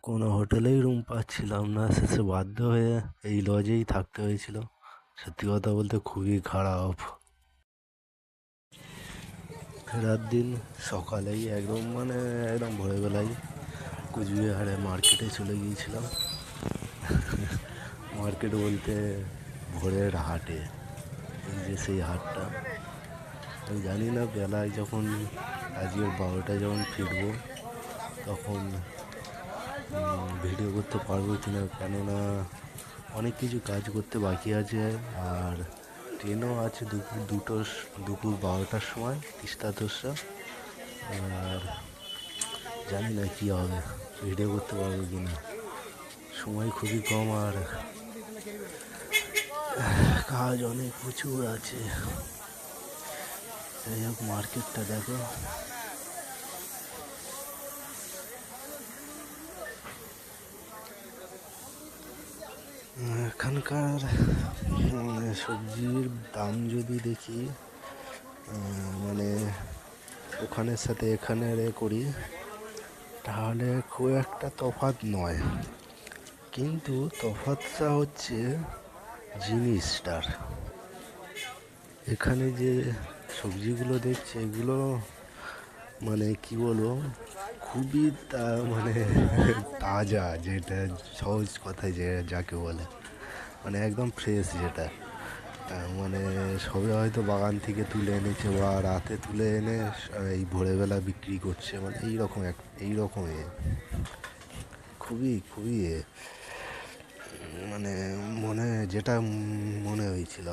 কোনো হোটেলেই রুম পাচ্ছিলাম না, শেষে বাধ্য হয়ে এই লজেই থাকতে হয়েছিল। সত্যি কথা বলতে খুবই খারাপ। ফেরার দিন সকালেই একদম ভোরবেলায় কুচবিহারে মার্কেটে চলে গিয়েছিলাম। মার্কেট বলতে ভোরের হাটে, এই যে সেই হাটটা। আমি জানি না বেলায় যখন আজকের 12টায় যখন ফিরবো তখন ভিডিও করতে পারবো কিনা, কেননা অনেক কিছু কাজ করতে বাকি আছে। আর ট্রেনও আছে দুপুর 12টার সময়, তিস্তা তোরসা। আর জানি না কী হবে, ভিডিও করতে পারবো কিনা, সময় খুবই কম আর কাজ অনেক প্রচুর আছে। যাই হোক, মার্কেটটা দেখো, এখানকার সবজির দাম যদি দেখি, মানে ওখানের সাথে এখানে করি, তাহলে খুব একটা তফাৎ নয়। কিন্তু তফাৎটা হচ্ছে জিনিসটার। এখানে যে সবজিগুলো দেখছে এগুলো মানে কি বলবো, খুবই তাজা, যেটা সহজ কথায় যে যাকে বলে, মানে একদম ফ্রেশ, যেটা মানে সবে হয়তো বাগান থেকে তুলে এনেছে বা রাতে তুলে এনে এই ভোরবেলা বিক্রি করছে, মানে এইরকম খুবই খুবই মানে যেটা মনে হয়েছিল।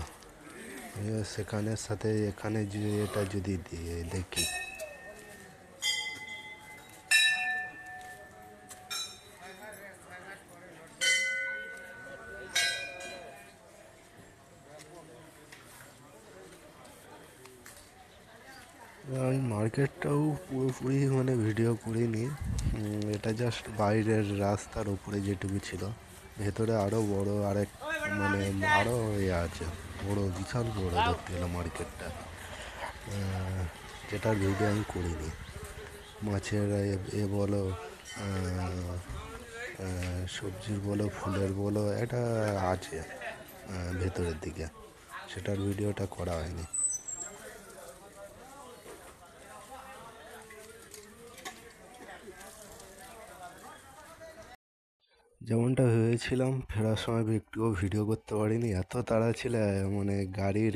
সেখানের সাথে এখানে যে এটা যদি দেখি, আমি মার্কেটটাও পুরোপুরি ভিডিও করিনি। এটা জাস্ট বাইরের রাস্তার উপরে যেটুকু ছিল, ভেতরে আরও বড় আরও আছে, বিশাল বড় দেখতে গেলো মার্কেটটা, যেটার ভিডিও আমি করিনি। মাছের বলো, সবজির বলো, ফুলের বলো, এটা আছে ভেতরের দিকে, সেটার ভিডিওটা করা হয়নি। যেমনটা ভেবেছিলাম, ফেরার সময় একটুও ভিডিও করতে পারিনি, এত তাড়া ছিল গাড়ির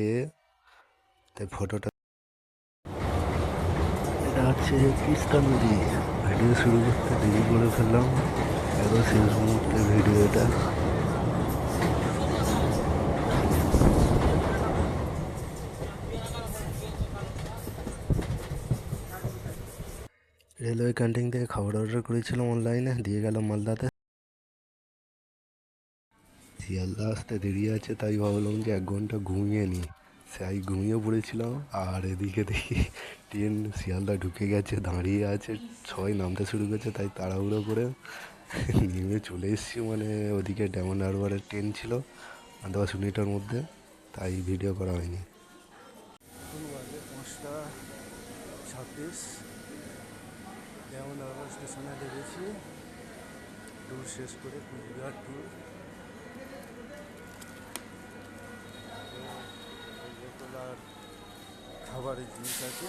তাই ফটোটা। এটা হচ্ছে তিস্তা নদী। ভিডিও শুরু করতে দেরি করে ফেললাম, এত শেষ মুহূর্তে ভিডিও এটা। রেলওয়ে ক্যান্টিন থেকে খাবার অর্ডার করেছিলাম অনলাইনে, দিয়ে গেলাম মালদাতে। শিয়ালদা আসতে দেরি আছে, তাই ভাবলাম যে 1 ঘন্টা ঘুমিয়ে নিই। ঘুমিয়ে পড়েছিলাম, আর এদিকে দেখি ট্রেন শিয়ালদা ঢুকে গেছে, দাঁড়িয়ে আছে, সবাই নামতে শুরু করেছে, তাই তাড়াহুড়ো করে নেমে চলে এসেছি। ওদিকে ডায়মন্ড হারবারের ট্রেন ছিল 10 মিনিটের মধ্যে, তাই ভিডিও করা হয়নি। 5:26 ডায়মন্ড হারবার স্টেশনে লেগেছি। ট্যুর শেষ করে, কুচবিহার ট্যুর, আর খাবারের জিনিস আছে।